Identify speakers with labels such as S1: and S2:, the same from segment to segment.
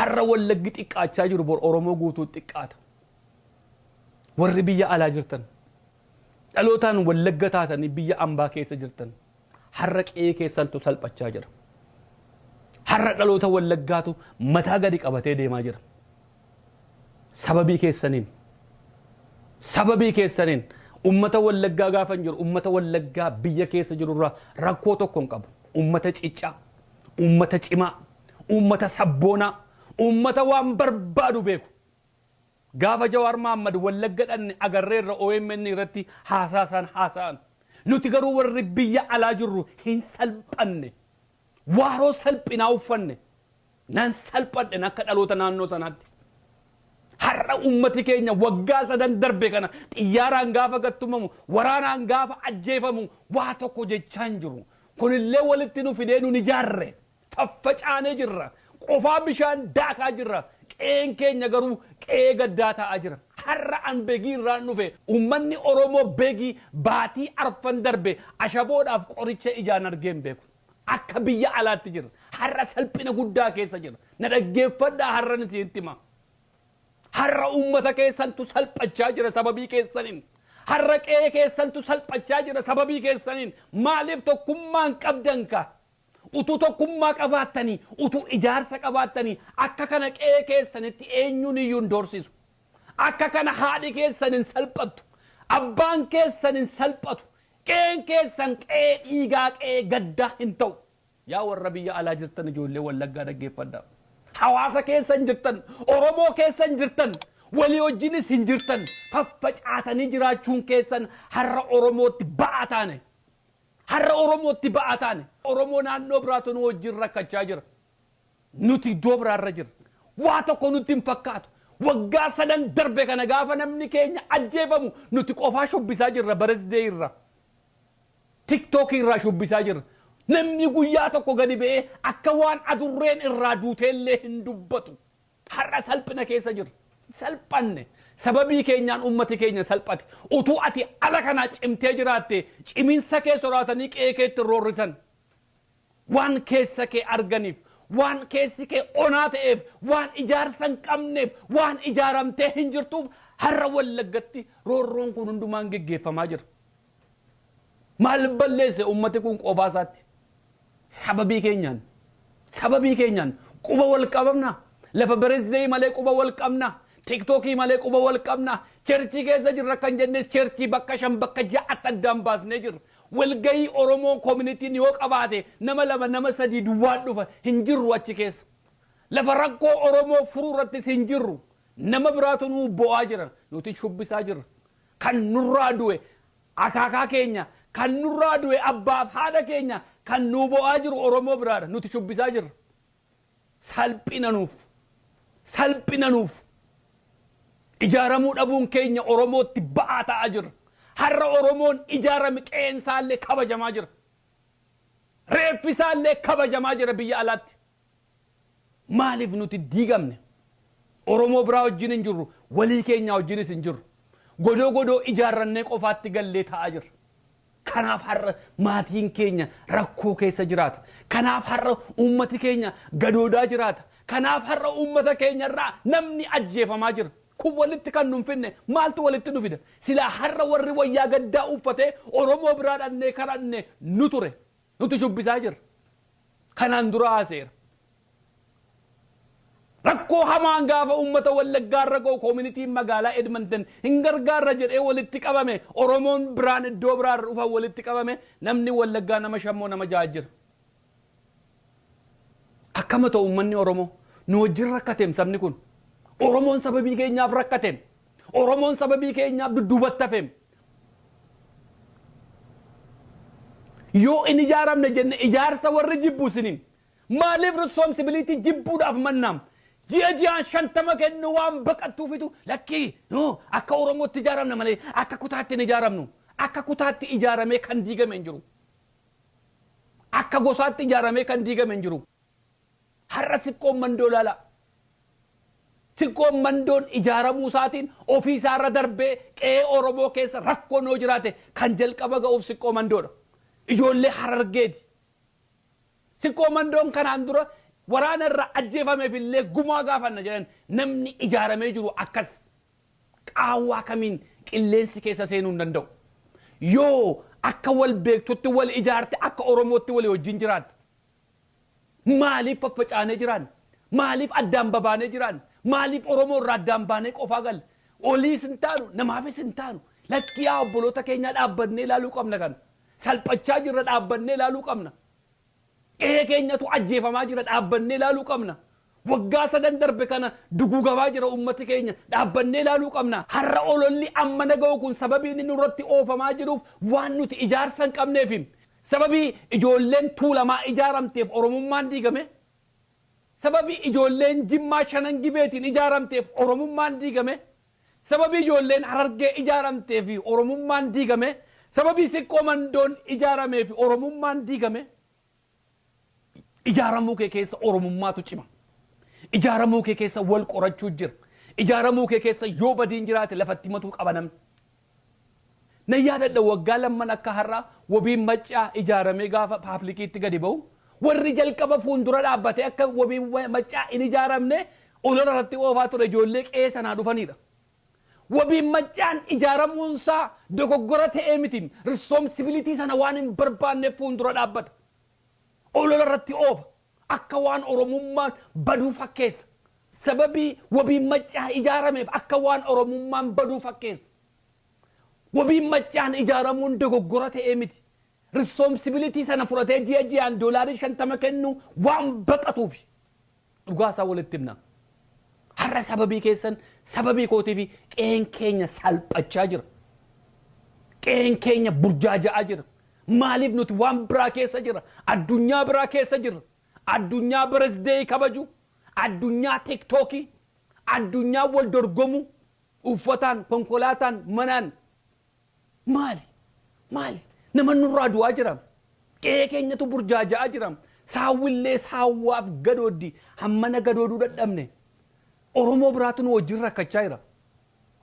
S1: har'a wallaggi xiqqaachaa jiru bor Oromoo guutuu xiqqaata. Warri biyya alaa jirtan dhalootaan wallagga taatanii biyya ambaa keessa jirtan har'a qe'ee keessantu salphachaa jira. Har'a dhaloota wallaggaatu mataa gadi qabatee deemaa jira. Sababii keessaniin ummata wallaggaa gaafan jiru ummata wallaggaa biyya keessa jirurraa rakkoo tokko hin qabu. Ummata ciccaa, ummata cimaa, ummata sabboonaa, ummata waan barbaadu beeku. Gaafa Jawaar Mohaammed wallagga dhanne agarreerra OMN irratti haasa'an. Nuti garuu warri biyya alaa jirru hin salphanne. Waaroo salphinaa uffanne. Nan salphadhe akka dhaloota naannoo sanaatti. Har'a ummati keenya waggaa 3 darbe kana xiyyaaraan gaafa gattumamu, waraanaan gaafa ajjeefamu waa tokko jechaa hin jiru. Kunillee walitti nu fidee nu ijaarre. Faffacaanee jirra. Qofaa bishaan daakaa jirra. Qe'een keenya garuu qe'ee gaddaa ta'aa jira. Har'a an beegii irraan dhufe ummanni Oromoo beegii baatii arfan darbe ashaboodhaaf qoricha ijaan argeen beeku. Akka biyya alaatti jira. Har'a salphina guddaa keessa jira. Na dhaggeeffadhaa har'a ni sitti hima. Har'a ummata keessantu salphachaa jira sababii keessaniin. Har'a qe'ee keessantu salphachaa jira sababii keessaniin. Maaliif tokkummaan qabdan ka? Utuu tokkummaa qabaattanii, utuu ijaarsa qabaattanii akka kana qe'ee keessanitti eenyuun iyyuu doorsisu. Akka kana haadhi keessanin salphattu. Abbaan keessanin salphatu. Qe'een keessan qe'ee dhiigaa qe'ee gaddaa hin ta'u. Yaa warra biyya alaa jirtan ijoollee wallaggaa dhaggeeffadhaa. Hawaasa keessan jirtan, Oromoo keessan jirtan, walii wajjinis hin jirtan. Faffacaatanii jiraachuun keessan har'a Oromootti ba'aa taane. Har'a Oromootti ba'aa taane. Oromoo naannoo biraatu nu wajjin rakkachaa jira. Nuti iddoo biraarra jira. Waa tokko nutti hin fakkaatu. Waggaa 3 darbe kana gaafa namni keenya ajjeefamu nuti qofaa shubbisaa jirra bareeddee irra. TikTok irraa shubbisaa jirra. Namni guyyaa tokko gadi ba'ee akka waan adurreen irraa duuteellee hin dubbatu. Har'a salphina keessa jira. Salphanne. Sababii keenyaan ummati keenya salphate. Utuu ati ala kana cimtee jiraatte ciminsa kee soraatanii qe'ee keetti roorrisan. Waan keessa kee arganiif, waan keessi kee onaa ta'eef, waan ijaarsa hin qabneef, waan ijaaramtee hin jirtuuf har'a wallaggatti roorroon kun hundumaan geggeeffamaa jira. Maal balleesse ummati kun qofaa isaatti? Sababii keenyaan quba wal qabna. Lafa bareeddee malee quba wal qabna. TikTokii malee quba wal qabna. Cherchii keessa jirra kan jennes cherchii bakka 5 bakka 6 addaan baasnee jirra. Walgayii Oromoo communitiin yoo qabaate nama 2 nama 3 duwwaan dhufa hin jirru achi keessa. Lafa rakkoo Oromoo furuu irrattis hin jirru. Nama biraatu nu bo'aa jira. Nuti shubbisaa jirra. Kan nurraa du'e akaakaa keenya, kan nurraa du'e abbaaf haadha keenya, kan nu bo'aa jiru Oromoo biraadha. Nuti shubbisaa jirra. Salphina nuuf. Ijaaramuu dhabuun keenya Oromootti ba'aa ta'aa jira. Har'a Oromoon ijaarame qe'eensaallee kabajamaa jira. Reeffisaallee kabajamaa jira biyya alaatti. Maaliif nuti diigamne? Oromoo biraa wajjin hin jirru, walii keenya wajjinis hin jirru. Godoo ijaarrannee qofaatti gallee ta'aa jira. Kanaaf har'a maatiin keenya rakkoo keessa jiraata. Kanaaf har'a ummati keenya gadoodaa jiraata. Kanaaf har'a ummata keenya irraa namni ajjeefamaa jira. Kun walitti kan nun finne maaltu walitti nu fida? Silaa har'a warri wayyaa gaddaa uffatee Oromoo biraa dhannee kadhanne nu ture. Nuti shubbisaa jirra. Kanaan dura haaseera. Rakkoo hamaan gaafa ummata wallaggaarra ga'u communitiin magaalaa Edmonton hin gargaarra jedhee walitti qabame Oromoon biraan iddoo biraarra dhufa walitti qabame namni wallaggaa nama 5 nama 6 jira. Akkama ta'u ummanni Oromoo nu wajjin rakkateem sabni kun. Oromoon sababii keenyaaf rakkateem. Oromoon sababii keenyaaf dudduubatti hafeem. Yoo in ijaaramne jenne ijaarsa warri jibbu isiniin. Maaliif responsibility jibbuudhaaf mannaam? Ji'aan 50 kennu waan baqattuufitu lakkii akka Oromootti ijaaramna malee akka kutaatti hin ijaaramnu. Akka kutaatti ijaaramee kan diigame hin jiru. Akka gosaatti ijaaramee kan diigame hin jiru. Har'a siqqoon mandoo laala. Siqqoon mandoon ijaaramuu isaatiin ofii isaarra darbee qe'ee Oromoo keessa rakkoo noo jiraate kan jalqaba ga'uuf siqqoo mandoodha. Ijoollee Harargeeti. Siqqoo mandoon kanaan dura waraana irra ajjeefameef illee gumaa gaafanna jedhan namni ijaaramee jiru akkas qaawwaa kamiin qilleensi keessa seenuu hin danda'u. Yoo akka wal beektutti wal ijaarte akka Oromootti walii wajjin jiraatte. Maaliif faffacaanee jiraan? Maaliif addaan babaanee jiraan? Maaliif Oromoo irraa addaan baanee qofaa galle? Oliis hin taanu namaafis hin taanu. Lakkii yaa obboloota keenya dhaabbannee ilaaluu qabna kan. Salphachaa jirra dhaabbannee ilaaluu qabna. Qe'ee keenyatu ajjeefamaa jira dhaabbannee ilaaluu qabna. Waggaa 3 darbe kana duguugamaa jira ummati keenya dhaabbannee ilaaluu qabna. Har'a ololli amma naga'u kun sababii inni nurratti oofamaa jiruuf waan nuti ijaarsa hin qabneef. Sababii ijoolleen tuulamaa ijaaramteef Oromummaan diigame. Sababii ijoolleen Jimmaa Shanan Gibeetiin ijaaramteef Oromummaan diigame. Sababii ijoolleen Harargee ijaaramteef Oromummaan diigame. Sababii Siqqoo Mandoon ijaarameef Oromummaan diigame. Ijaaramuu kee keessa Oromummaatu cima. Ijaaramuu kee keessa wal qorachuu jira. Ijaaramuu kee keessa yoo badiin jiraate lafatti matuu qaba namni. Na yaadadha waggaa lamman akka har'aa wabiin maccaa ijaaramee gaafa paablikiitti gadi ba'u. Warri jalqaba fuuldura dhaabbatee akka wabiin maccaa hin ijaaramne olola irratti oofaa ture ijoollee qe'ee sanaa dhufanidha. Wabiin maccaan ijaaramuunsaa dogoggora ta'ee miti. Responsibilitii sana waan hin barbaanneef fuuldura dhaabbata. Olola irratti oofa. Akka waan Oromummaan baduu fakkeessa. Sababii wabiin maccaa ijaarameef akka waan Oromummaan baduu fakkeessa. Wabiin maccaan ijaaramuun dogoggora ta'ee miti. Responsibilitii sana fudhatee ji'aan $50 kennu waan baqatuuf. Dhugaasaa walitti himna. Har'a sababii keessan sababii kootii fi qe'een keenya salphachaa jira. Qe'een keenya burjaaja'aa jira. Maaliif nuti waan biraa keessa jira? Addunyaa biraa keessa jira. Addunyaa birthday kabaju, addunyaa TikTokii, addunyaa wal dorgomu, uffataan, konkolaataan, manaan. Maali? Nama nurraa du'aa jira. Qe'ee keenyatu burjaaja'aa jira. Saawwillee saawwaaf gadooddi hammana gadooduu dadhabne. Oromoo biraatu nu wajjin rakkachaa jira.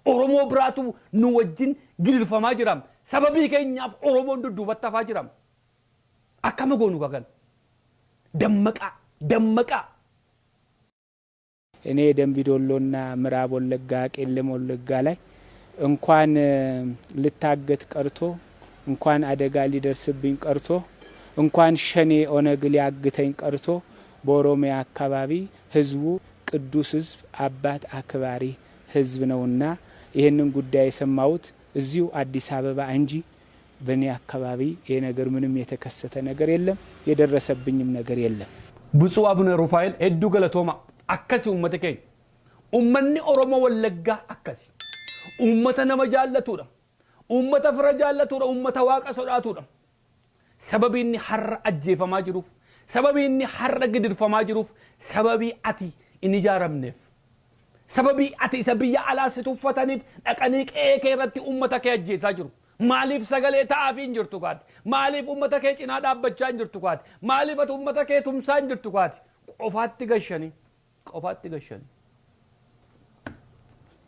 S1: Oromoo biraatu nu wajjin gilirfamaa jira. Sababii keenyaaf Oromoon dudduubatti hafaa jira. Akkama goonu kakan. ደመቃ
S2: እኔ ደምቢዶሎና ምዕራብ ወለጋ ቄለም ወለጋ ላይ እንኳን ልታገት ቀርቶ እንኳን አደጋ ሊደርስብኝ ቀርቶ እንኳን ሸኔ ኦነግ ሊያግተኝ ቀርቶ በኦሮሚያ አካባቢ ህዝቡ ቅዱስ ህዝብ አባት አክባሪ ህዝብ ነውና ይሄንን ጉዳይ የሰማሁት እዚሁ አዲስ አበባ እንጂ በኔ አካባቢ ይሄ ነገር ምንም የተከሰተ ነገር የለም የደረሰብኝም ነገር የለም።
S1: ብፁዕ አቡነ ሩፋኤል ሄዱ ገለቶማ አከሲ ኡመተ ከኝ ኡመኒ ኦሮሞ ወለጋ አከሲ ኡመተ ነመጃለቱዳ ኡመተ ፍረጃለቱዳ ኡመተ ዋቀ ሶዳቱዳ ሰበቢኒ ሐር አጀፈማ ጅሩፍ ሰበቢኒ ሐር ግድርፈማ ጅሩፍ ሰበቢ አቲ ኢንጃረምነፍ ሰበቢ አቲ ሰብያ አላስቱፈተኒፍ ደቀኒ ከከረቲ ኡመተ ከጀሳ ጅሩ Maaliif sagalee ta'aafii hin jirtu kaati? Maaliif uummata kee cinaa dhaabbachaa hin jirtu kaati? Maaliif ati uummata kee tumsaa hin jirtu kaati? Qofaatti gashanii.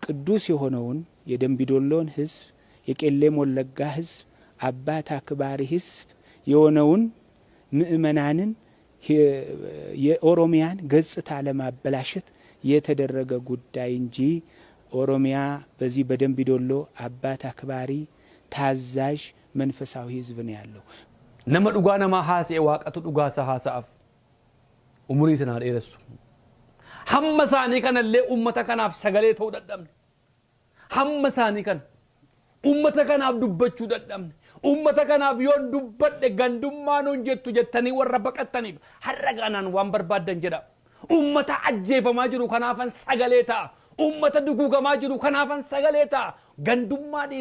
S2: ቅዱስ የሆነውን የደምቢዶሎን ህዝብ የቄለም ወለጋ ህዝብ አባት አክባሪ ህዝብ የሆነውን ምእመናንን የኦሮሚያን ገጽታ ለማበላሸት የተደረገ ጉዳይ እንጂ ኦሮሚያ በዚህ በደምቢዶሎ አባት አክባሪ ታዛዥ መንፈሳዊ ህዝብ ነው ያለው።
S1: ነመ ዱጋ ነማ ሐሴ ዋቀቱ ዱጋሳ ሐሳፍ ኡሙሪ ሰና ደረሱ ሐመሳኒ ከነለ ኡመተ ከናፍ ሰገሌ ተው ደደም ሐመሳኒ ከን ኡመተ ከናፍ ዱበቹ ደደም ኡመተ ከናፍ ዮን ዱበደ ገንዱማ ነው እንጀቱ ጀተኒ ወረበቀተኒ ሐረጋናን ዋን በርባደን ጀዳ ኡመተ አጀፈማ ጅሩ ከናፈን ሰገሌታ ኡመተ ዱጉገማ ጅሩ ከናፈን ሰገሌታ ገንዱማ